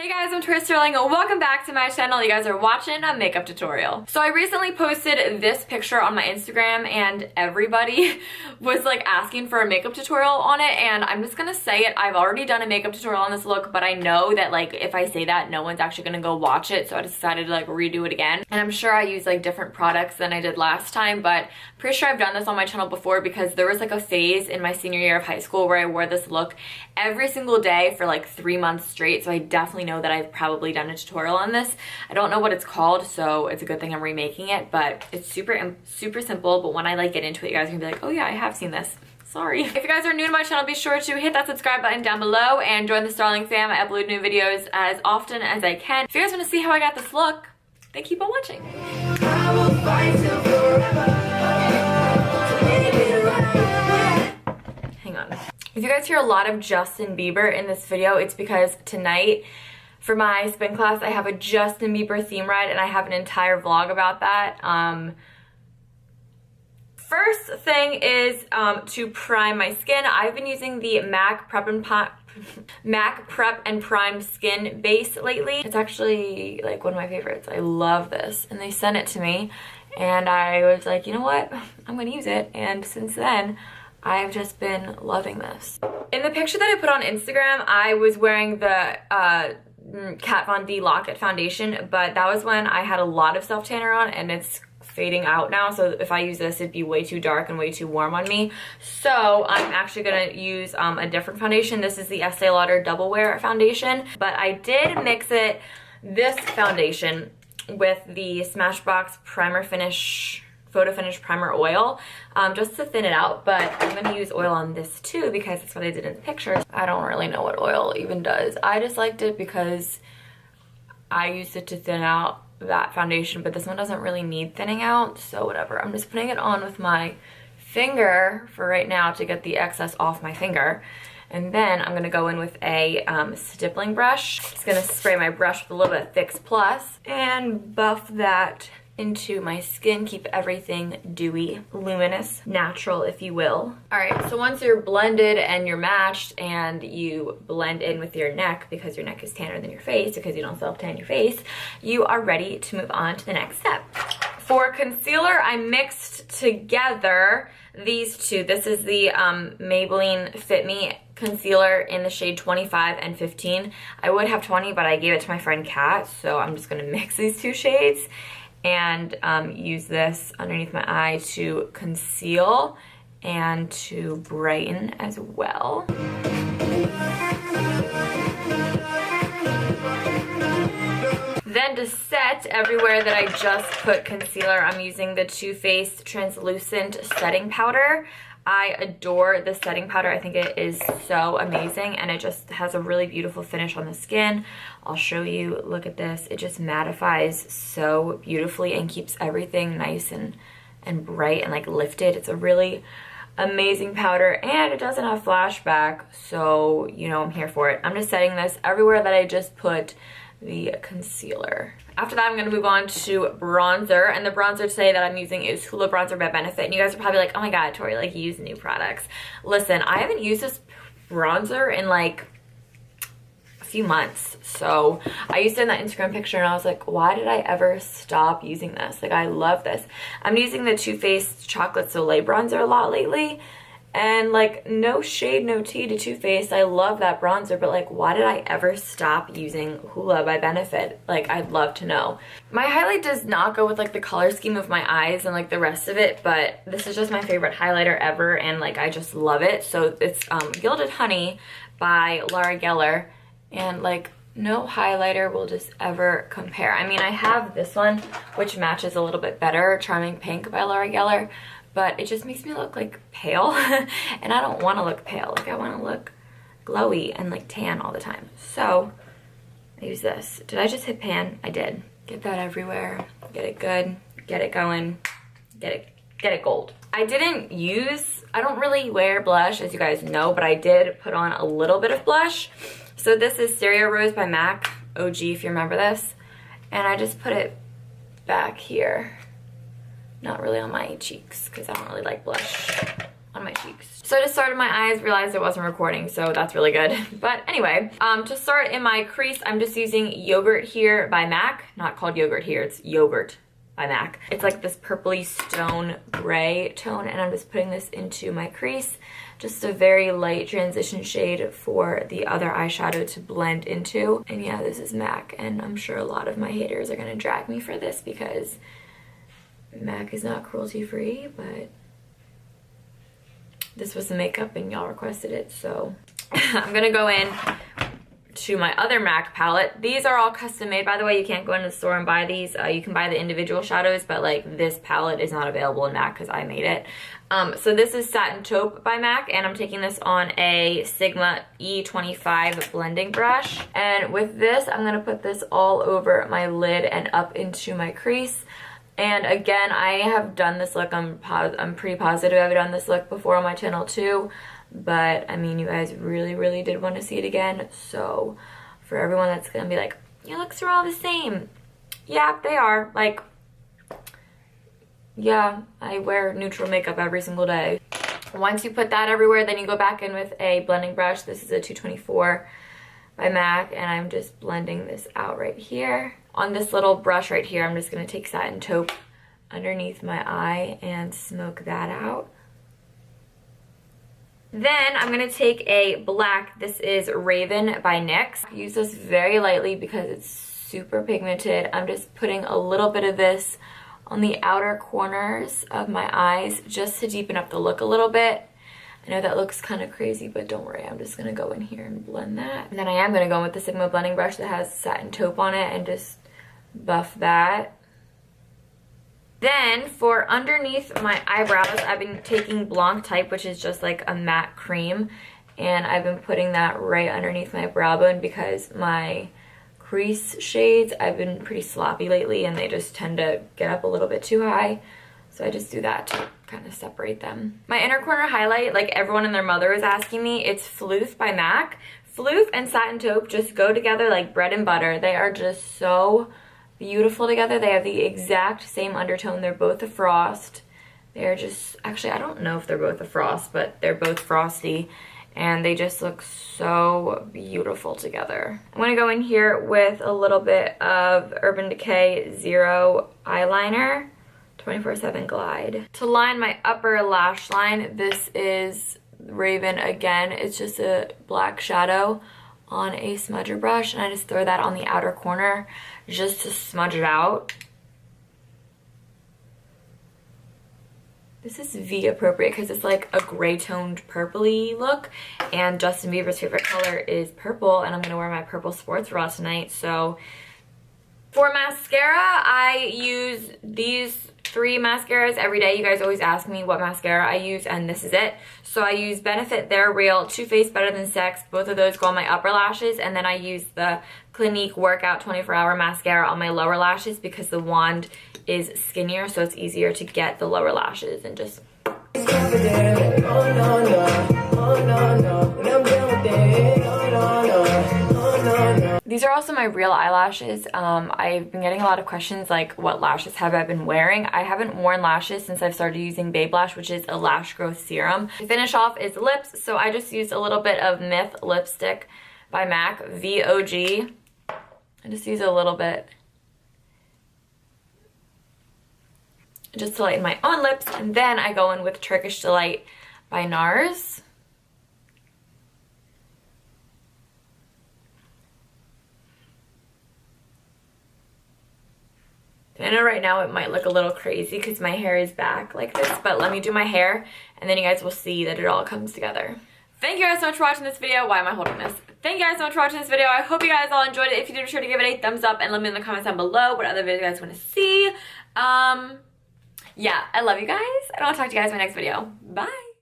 Hey guys, I'm turorial. Welcome back to my channel. You guys are watching a makeup tutorial. So I recently posted this picture on my Instagram and everybody was like asking for a makeup tutorial on it, and I'm just gonna say it. I've already done a makeup tutorial on this look, but I know that like if I say that, no one's actually gonna go watch it, so I decided to like redo it again. And I'm sure I use like different products than I did last time, but pretty sure I've done this on my channel before because there was like a phase in my senior year of high school where I wore this look every single day for like 3 months straight, so I definitely know that I've probably done a tutorial on this. I don't know what it's called, so it's a good thing I'm remaking it, but it's super simple. But when I like get into it, you guys are gonna be like, oh yeah, I have seen this. Sorry. If you guys are new to my channel, be sure to hit that subscribe button down below and join the Starling fam. I upload new videos as often as I can. If you guys want to see how I got this look, then keep on watching. I will fight till forever. Hang on. If you guys hear a lot of Justin Bieber in this video, it's because tonight for my spin class I have a Justin Bieber theme ride and I have an entire vlog about that. First thing is to prime my skin. I've been using the MAC Prep and Prime Skin Base lately. It's actually like one of my favorites. I love this, and they sent it to me and I was like, you know what, I'm gonna use it, and since then I've just been loving this. In the picture that I put on Instagram, I was wearing the Kat Von D Lock-It foundation, but that was when I had a lot of self-tanner on and it's fading out now, so if I use this it'd be way too dark and way too warm on me. So I'm actually gonna use a different foundation. This is the Estee Lauder Double Wear foundation, but I did mix this foundation with the Smashbox Photo Finish Primer Oil just to thin it out, but I'm gonna use oil on this too because that's what I did in the pictures. I don't really know what oil even does. I just liked it because I used it to thin out that foundation, but this one doesn't really need thinning out, so whatever. I'm just putting it on with my finger for right now to get the excess off my finger, and then I'm gonna go in with a stippling brush. Just gonna spray my brush with a little bit of Fix Plus and buff that into my skin, keep everything dewy, luminous, natural, if you will. All right, so once you're blended and you're matched and you blend in with your neck, because your neck is tanner than your face, because you don't self-tan your face, you are ready to move on to the next step. For concealer, I mixed together these two. This is the Maybelline Fit Me concealer in the shade 25 and 15. I would have 20, but I gave it to my friend Kat, so I'm just gonna mix these two shades and use this underneath my eye to conceal and to brighten as well. Then to set everywhere that I just put concealer, I'm using the Too Faced Translucent Setting Powder. I adore this setting powder. I think it is so amazing and it just has a really beautiful finish on the skin. I'll show you, look at this. It just mattifies so beautifully and keeps everything nice and bright and like lifted. It's a really amazing powder and it doesn't have flashback, so you know I'm here for it. I'm just setting this everywhere that I just put the concealer. After that, I'm going to move on to bronzer, and the bronzer today that I'm using is Hoola Bronzer by Benefit, and you guys are probably like, oh my god, Tori, like you use new products. Listen, I haven't used this bronzer in like a few months, so I used it in that Instagram picture and I was like, why did I ever stop using this? Like, I love this. I'm using the Too Faced Chocolate Soleil bronzer a lot lately, and like, no shade, no tea to Too Faced. I love that bronzer, but like, why did I ever stop using Hoola by Benefit? Like, I'd love to know. My highlight does not go with like the color scheme of my eyes and like the rest of it, but this is just my favorite highlighter ever and like I just love it. So it's Gilded Honey by Laura Geller, and like no highlighter will just ever compare. I mean, I have this one which matches a little bit better, Charming Pink by Laura Geller, but it just makes me look like pale and I don't want to look pale. Like, I want to look glowy and like tan all the time. So I use this. Did I just hit pan? I did. Get that everywhere. Get it good. Get it going. Get it gold. I don't really wear blush, as you guys know, but I did put on a little bit of blush. So this is Stereo Rose by MAC, OG if you remember this. And I just put it back here. Not really on my cheeks because I don't really like blush on my cheeks. So I just started my eyes, realized it wasn't recording, so that's really good. But anyway, to start in my crease, I'm just using Yogurt Here by MAC. Not called Yogurt Here, it's Yogurt by MAC. It's like this purpley stone gray tone, and I'm just putting this into my crease. Just a very light transition shade for the other eyeshadow to blend into. And yeah, this is MAC, and I'm sure a lot of my haters are gonna drag me for this because MAC is not cruelty free, but this was the makeup and y'all requested it, so I'm gonna go in to my other MAC palette. These are all custom made, by the way. You can't go into the store and buy these. You can buy the individual shadows, but like this palette is not available in MAC because I made it. So this is Satin Taupe by MAC, and I'm taking this on a Sigma E25 blending brush. And with this, I'm gonna put this all over my lid and up into my crease. And again, I have done this look. I'm pretty positive I've done this look before on my channel too. But I mean, you guys really did want to see it again. So for everyone that's gonna be like, your looks are all the same. Yeah, they are. Like, yeah, I wear neutral makeup every single day. Once you put that everywhere, then you go back in with a blending brush. This is a 224 by MAC, and I'm just blending this out right here. On this little brush right here, I'm just gonna take Satin Taupe underneath my eye and smoke that out. Then I'm gonna take a black, this is Raven by NYX. I use this very lightly because it's super pigmented. I'm just putting a little bit of this on the outer corners of my eyes just to deepen up the look a little bit. I know that looks kind of crazy, but don't worry, I'm just gonna go in here and blend that. And then I am gonna go in with the Sigma blending brush that has Satin Taupe on it and just buff that. Then for underneath my eyebrows, I've been taking Blanc Type, which is just like a matte cream, and I've been putting that right underneath my brow bone because my crease shades, I've been pretty sloppy lately and they just tend to get up a little bit too high. So I just do that to kind of separate them. My inner corner highlight, like everyone and their mother is asking me, it's Floof by MAC. Floof and Satin Taupe just go together like bread and butter. They are just so beautiful together. They have the exact same undertone. They're both a frost. They're just, actually I don't know if they're both a frost, but they're both frosty, and they just look so beautiful together. I'm gonna go in here with a little bit of Urban Decay Zero eyeliner, 24/7 Glide. To line my upper lash line, this is Raven again. It's just a black shadow on a smudger brush, and I just throw that on the outer corner just to smudge it out. This is V appropriate because it's like a gray toned purpley look, and Justin Bieber's favorite color is purple, and I'm gonna wear my purple sports bra tonight. So for mascara, I use these 3 mascaras every day. You guys always ask me what mascara I use, and this is it. So I use Benefit They're Real, Too Faced Better Than Sex. Both of those go on my upper lashes, and then I use the Clinique Workout 24-Hour Mascara on my lower lashes because the wand is skinnier, so it's easier to get the lower lashes and just... These are also my real eyelashes. I've been getting a lot of questions like, what lashes have I been wearing? I haven't worn lashes since I've started using Babe Lash, which is a lash growth serum. To finish off is lips, so I just used a little bit of Myth lipstick by MAC, VOG. I just use a little bit just to lighten my own lips, and then I go in with Turkish Delight by NARS. I know right now it might look a little crazy because my hair is back like this, but let me do my hair and then you guys will see that it all comes together. Thank you guys so much for watching this video. Why am I holding this? Thank you guys so much for watching this video. I hope you guys all enjoyed it. If you did, be sure to give it a thumbs up and let me know in the comments down below what other videos you guys want to see. Yeah, I love you guys, and I'll talk to you guys in my next video. Bye!